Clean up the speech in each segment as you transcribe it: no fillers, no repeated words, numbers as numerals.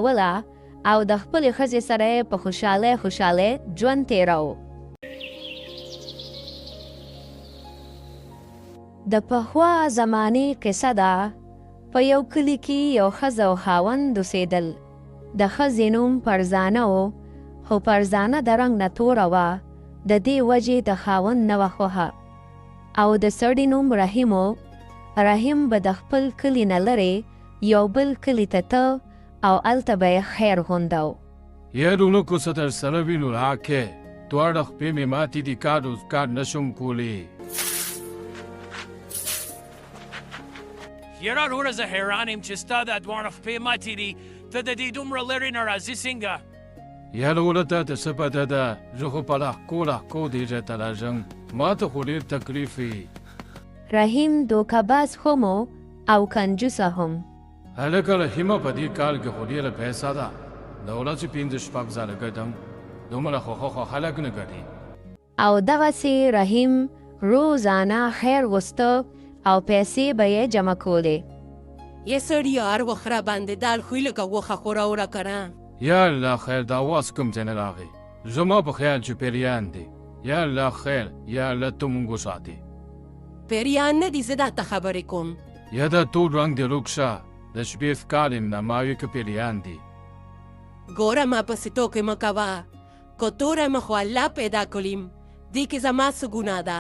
ولا او د خپلې ښځې سره یې په خوشحالۍ ژوند تېراو. د پخوا زمانې قصه ده. په یو کلي کې یو ښځه او خاوند اوسېدل. د ښځې نوم فرزانه و، خو فرزانه د رنګ نه توره وه، د دې وجې د خاوند نه وه خوښه. او د سړي نوم رحیم و. رحیم به د خپل کلي نه لرې یو بل کلي ته ته او هلته به یې خیر غونډو. یارونو څه در سره وینو راکې دواړه خپې مې ماتې دي، کار روزګار نشم کولی. یاره وروره زه حیران یم چې ستا دا دواړه خپې ماتې دي، ته د دې دومره لرې نه راځې څنګه؟ یاره وره تا ته څه پته ده، زه خو په لهکو دې ځای ته راځم، ما ته خو ډېر تکلیف وي. رحیم دوکهباز هم و او کنجوسه هم. هلکه رحیمه په دې کال کې خو ډېره پیسه ده، د ورځې 5-6 ځله ګټم، دومره خو خلک نه ګټي. او دغسې رحیم روزانه خیر غوسته او پیسې به یې جمع کولې. یه سړي هر وخت را باندې دال خوی لکه غوښه خوراوره کنه. یا الله خیر، دا واس کوم ځای نه راغی، زما په خیال چې پیریان دی. یا الله خیر، یا الله ته مونږ وساتې. پیریان نه دي، زه درته خبرې کوم. یا دا تور رنګ دې روږ شه، د شپې ښکار یم نه، ما وی که پیریان دي. ګوره ما پسې ټوکې مه کوه، که توره مه خو الله پیدا کړیم، دې کې زما څه ګناه ده؟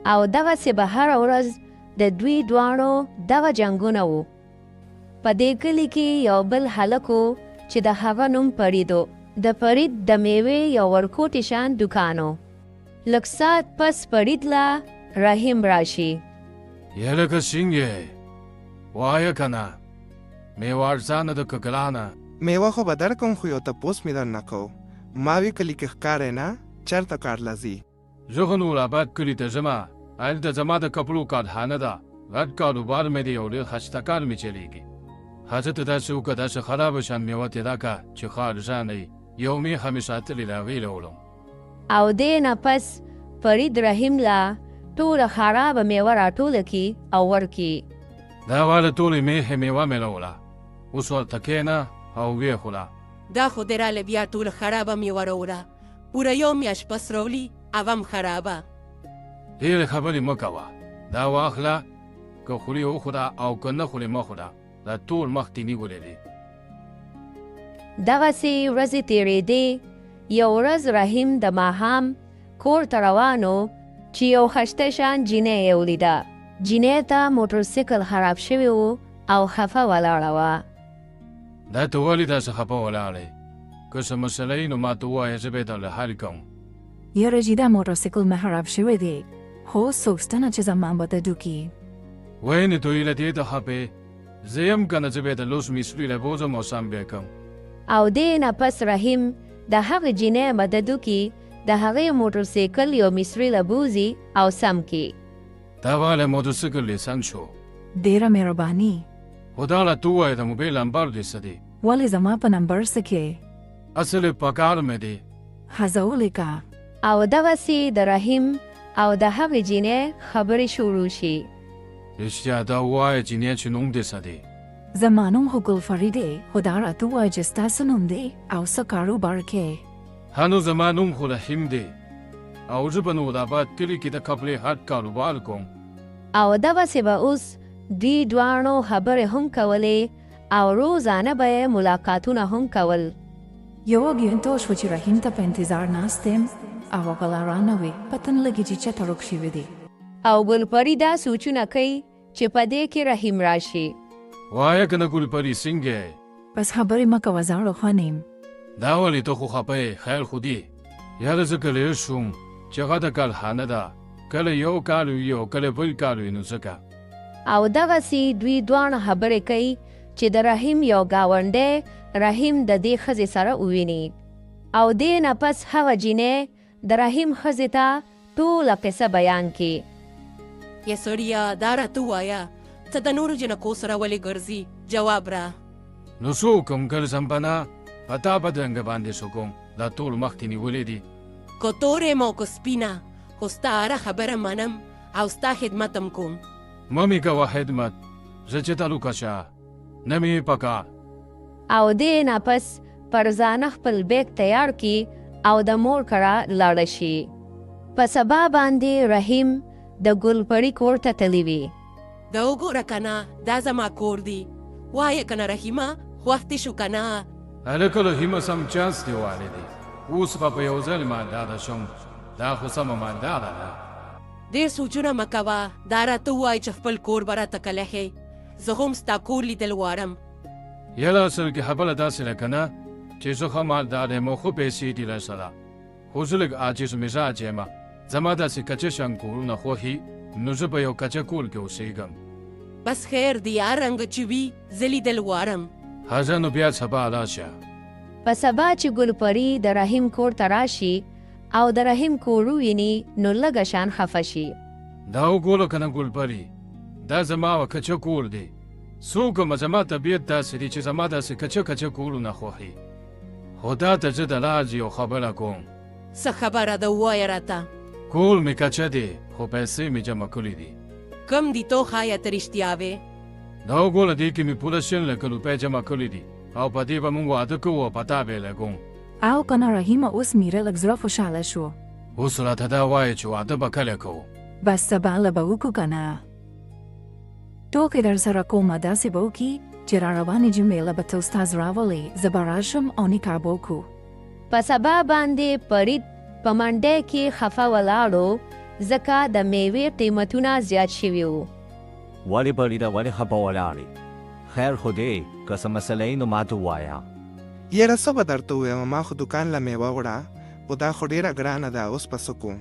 او دغسې به هره ورځ د دوی دواړو دغه جنګونه وو. په دې کلي کې یو بل هلک و چې د هغه نوم فرید و. د فرید د میوې یو ورکوټي شان دوکان و. لږ ساعت پس فرید له رحیم راشي. یا لکه څنګه وایه که نه، میوه ارزانه ده که ګرانه؟ میوه خو به درکم، خو یو تپوس مې درنه کو. ما وی کلي کې ښکاری نه، چېرته کار لځي؟ زه خو نوراباد کلي ته ځمه، هلته زما د کپړو کارخانه ده، غټ کاروبار مې دی، یو ډېر ښایسته کار مې چلېږي. ښځه ته داسې وکړه داسې خرابه شان میوه ترې راکړه چې ښه ارزانه وي، یو میخه مې ساتلې د هغې راوړم. او دې نه پس فرید رحیم له ټوله خرابه میوه راټوله کړي او ورکړي. دا واله ټولې میخې میوه مې راوړه، اوس ورته کښېنه او ویې خوره. دا خو دې راله بیا ټوله خرابه میوه راوړه، پوره یو میاشت پس راولي او هم خرابه. ډېرې خبرې مه کوه، دا واخله، که خوري وخوره او که نه خوري مه خوره، دا ټول مخ دې نیولی دی. دغسې ورځې تېرېدې. یو ورځ رحیم د ماښام کور ته روان و چې یو خشته شان جینۍ یې ولیده. جینۍ ته موټرسیکل خراب شوی و او خفه ولاړه وه. دا ته ولې داسې خفه ولاړې؟ که څه مسله وي نو ما ته ووایه، زه به یې درله حل کوم. یاره جیده موتورسیکل مې خراب شوی دی، خو څوک شته نه چې زما به د دوکي. وینې تویې له دې ته خفې، زه یم که نه، زه به یې د لوس مصري له بوځم او سم به یې کوم. او دې نه پس رحیم د هغې جینۍ مدد وکړي، د هغې موټرسیکل یو مصري له بوځي او سم کړي. دا واله موټرسیکل یې سم شو. ډېره مهرباني. خو دا راته ووایه د موبایل نمبر دې څه دی؟ ولې زما په نمبر څه کې؟ اصل یې په کار مې دی. هڅه ولیکه. او دغسې د رحیم او د هغې جینۍ خبرې شروع شي. رښتیا دا ووایه جینۍ چې نوم دې څه دی؟ زما نوم خو ګلفرید دی، خو دا راته ووایه چې ستاسو نوم دی او څه کاروبار کې؟ هنو زما نوم خو رحیم دی او زه په نوراباد کلي کې د کپړې هر کاروبار کوم. او دغسې به اوس دوی دواړو خبرې هم کولې او روزانه به یې ملاقاتونه هم کول. یوه ګینټه شوه چې رحیم ته په انتظار ناست یم او غلا رانوې، پته نه لګي چې چېرته ورک شوی دی. او ګلپري دا سوچونه کوي چې په دې کې رحیم راشي. وایه که نه ګلپري څنګه یې؟ بس خبرې مه کوه، زاړه ښه یم. دا ولې ته خو خفه یې؟ خیر خو دی. یاره زه کله یې شوم چې هغه د کارخانه ده، کله یو کال وي او کله بل کال وي، نو ځکه. او دغسې دوی دواړه خبرې کوي چې د رحیم یو ګاونډی رحیم د دې ښځې سره وویني. او دې نه پس هغه جینۍ د رحیم ښځې ته ټوله قصه بیان کړي. یه سړیه دا راته ووایه، ته د نورو جنکو سره ولې ګرځي؟ جواب را. نو څه وکړم ګرځم به نه، په تا بدرنګه باندې څه کوم، دا ټول مخ دې نیولې دي. که تور یم او که سپینه، خو ستا هره خبره منم او ستا خدمت هم کوم. مه مې کوه خدمت، زه چې ته لوکه شه، نه مې پکار. او دې ناپس پرزانه خپل بیگ تیار کی او د مور کرا لاړه شي. په سبا باندې رحیم د ګلپری کور ته تللی وي. دا وګوره کنه دا زما کور دی. وایه کنه رحیمه وخت شو کنه. هلکه رحیمه سم چانس دی والدي. اوس په یو ځل مالداره شم. دا خو سمه مالداره ده. ډېر سوچونه مه کوه. دا راته ووایه چې خپل کور به راته کله ښې. زه هم ستا کور لیدل غواړم. یله اصل کې خبره داسې ده که نه چې زه ښه مالدار یم او ښه پیسې دي راسره. خو زه لږ عاجز مزاج یم. زما داسې کچه شان کورونه خوښي نو زه په یو کچه کور کې اوسېږم. بس خیر دی هر رنګه چې وي زه لیدل غواړم. ښه نو بیا سبا راشه. په سبا چې ګلپری د رحیم کور ته راشي او د رحیم کور وویني نو لږه شان خفه شي. دا وګوره که نه ګلپري دا زما و کچه کور دی. څوک ومه زما طبیعت داسې دی چې زما داسې کچه کچه کورونه خوښي. خو دا ته زه د راز یو خبره کوم. څه خبره ده ووایه راته. کور مې کچه دی خو پیسې مې جمع کړي دي. کم دی تو ښایه ته رښتیا وې. دا وګوره دې کې مې پوره 100 لکه روپۍ جمع کړي دي او په دې به موږ واده کوو او پتا به یې لګوم. او کنه رحیمه اوس میره لږ زړه خوشحاله شو. اوس راته دا وایه چې واده به کله کوو. بس سبا له به وکړو کنه. ټوکې در سره کومه داسې به وکړي چې را روانې جمعې له به ته استاد راولې زه به راشم او نکاح به وکړو. په سبا باندې فرید په منډی کې خفه ولاړو ځکه د میوې قیمتونه زیات شوي وو. ولې بریده ولې خفه ولاړې؟ خیر خو دی که څه مسله یې نو ماته ووایه. یاره څه به درته ووایم ما خو دوکان له میوه وړه خو دا خو ډېره ګرانه ده اوس په څه کوم.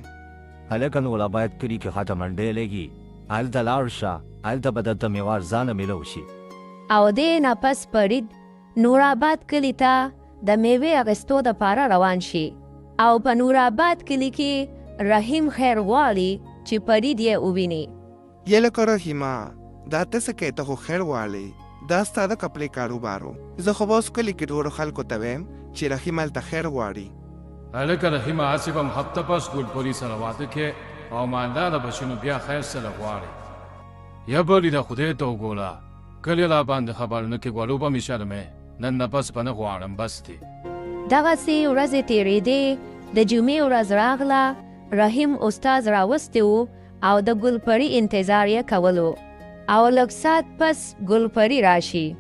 هلکه نو لا باید کلي کې خاته منډی لګي. هلته لاړ شه هلته به درته میوه ارزانه میلو شي. او دې نه پس فرید نورآباد کلي ته د میوې اخیستو دپاره روان شي او په نورآباد کلي کې رحیم خیر غواړي چې فرید یې وویني. یلکه رحیمه دا ته څه کوې ته خو خیر غواړې. دا ستا د کپړې کاروبارو. زه خو به اوس کلي کې ټولو خلکو ته ویم چې رحیم هلته خیر غواړي. هلکه رحیمه هسې به م هفته پس ګلپري سره واده کې او مالداره به شي نو بیا خیر سره غواړي. یا بریده خدای ته وګوره کلي را باندې خبر نه کې ګوړو به مې شرمې. نن نه پس به نه غواړم بس دی. دغسې ورځې تېرېدې د جمعې ورځ راغله. رحیم استاد راوستی و او د ګلپري انتظار یې کولو او لږ ساعت پس ګلپري راشي.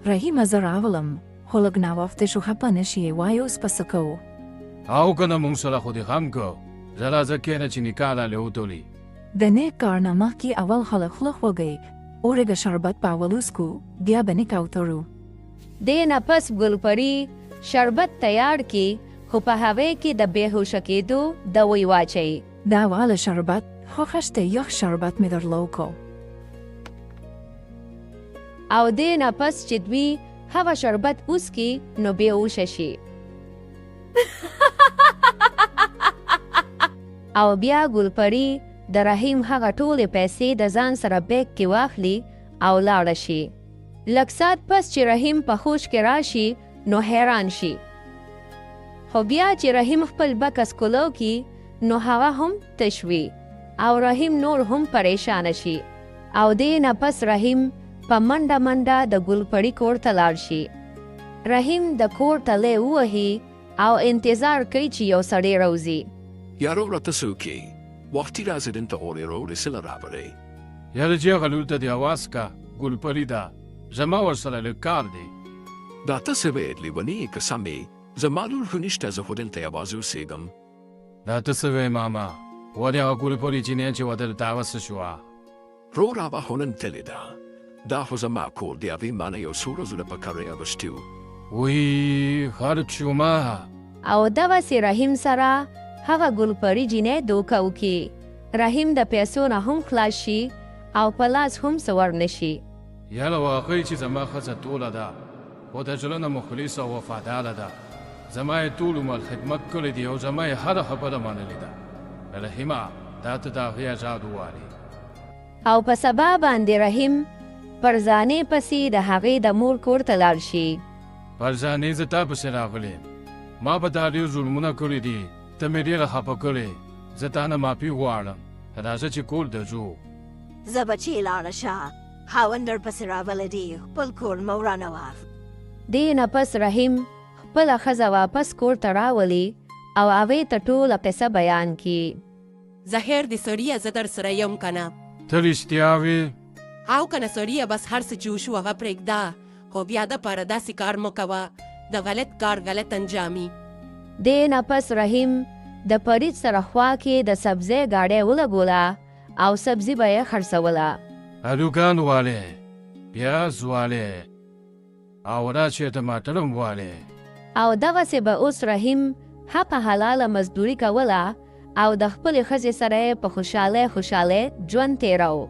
رحیمه زه راولم خو لږ ناوخته شو خفه نه شي وایه اوس به څه کوو. او که نه موږ سره خو دې غم کو. زه راځه کښېنه چې نکاح رالې وتولي. د نیک کار نه مخکې اول خلک خوله خوږئ اورېږه شربت به اول وڅښو بیا به نکاح وتړو. دې نه پس ګلپري شربت تیار کی خو په هغې کې د بېهوشه کېدو دوی واچوي. دا واله شربت خوښه شته یخ شربت مې درله وکړو. او دې نه پس چې دوی هغه شربت وڅکي نو بېهوشه شي. او بیا ګلپري د رحیم هغه ټولې پیسې د ځان سره بیگ کې واخلي او لاړه شي. لږ ساعت پس چې رحیم په خوش کې راشي نو حیران شي. خو بیا چې رحیم خپل بکس کولو کی نو هغه هم تش وي او رحیم نور هم پریشانه شي. او دې نه پس رحیم په منډه منډه د ګلپري کور ته لاړ شي. رحیم د کور تلې ووهي او انتظار کوي چې یو سړی راوځي. یارو راته څه وکړي؟ وختي راځه دلته اورېرو رسله راوړئ. یاره چې هغه لور ته دې اواز که ګلپري ده زما ورسره لږ کار دی. دا ته څه ویې لیونې که سمې زما لور خو نشته زه خو دلته یوازې اوسېږم. دا ته څه وایې ماما ولې هغه ګلپري جینۍ چې واده ته راوسته شوه. ورور هغه خو نن تللې ده. دا خو زما کور دی هغې ما نه یو څو ورځو لپاره اخیستی و. وی خرج شومه. او دغسې رحیم سره هغه ګلپري جینۍ دوکه وکړي. رحیم د پیسو نه هم خلاص شي او په لاس هم څه ورنه شي. یاره واقعي چې زما ښځه ټوله ده خو د زړه نه مخلصه او وفاداره ده. زما یې ټول عمر خدمت کړی دی او زما یې هره خبره منلې ده. رحیمه دا ته د هغې ازاد ووارې. او په سبا باندې رحیم پر ځانې پسې د هغې د مور کور ته لاړ شي. پر ځانې زه تا پسې راغلی ما به تا ډېر ظلمونه کړي دي. ته مې ډېره خفه کړې. زه تا نه معافي غواړم. راځه چې کور ته ځو. زه به چې لاړه شه خاوند درپسې راغلی دی خپل کور مه ورانوه. دې نه پس رحیم خپله ښځه واپس کور ته راولي او هغې ته ټوله قصه بیان کړي. زهر د سړیه زه در سره یم که نه؟ ته رښتیا وې؟ او که نه سړیه بس هر څه چې وشو هغه پرېږده، خو بیا دپاره داسې کار مه کوه د غلط کار غلط انجامي. دې نه پس رحیم د فرید سره خوا کې د سبزۍ ګاډۍ ولګوله او سبزي به یې خرڅوله. الوګان والې، پیاز والې او راچې ټماټر هم والې. او دغسې به اوس رحیم ها په حلاله مزدوري کوله او د خپلې ښځې سره یې په خوشحالۍ ژوند تېراو.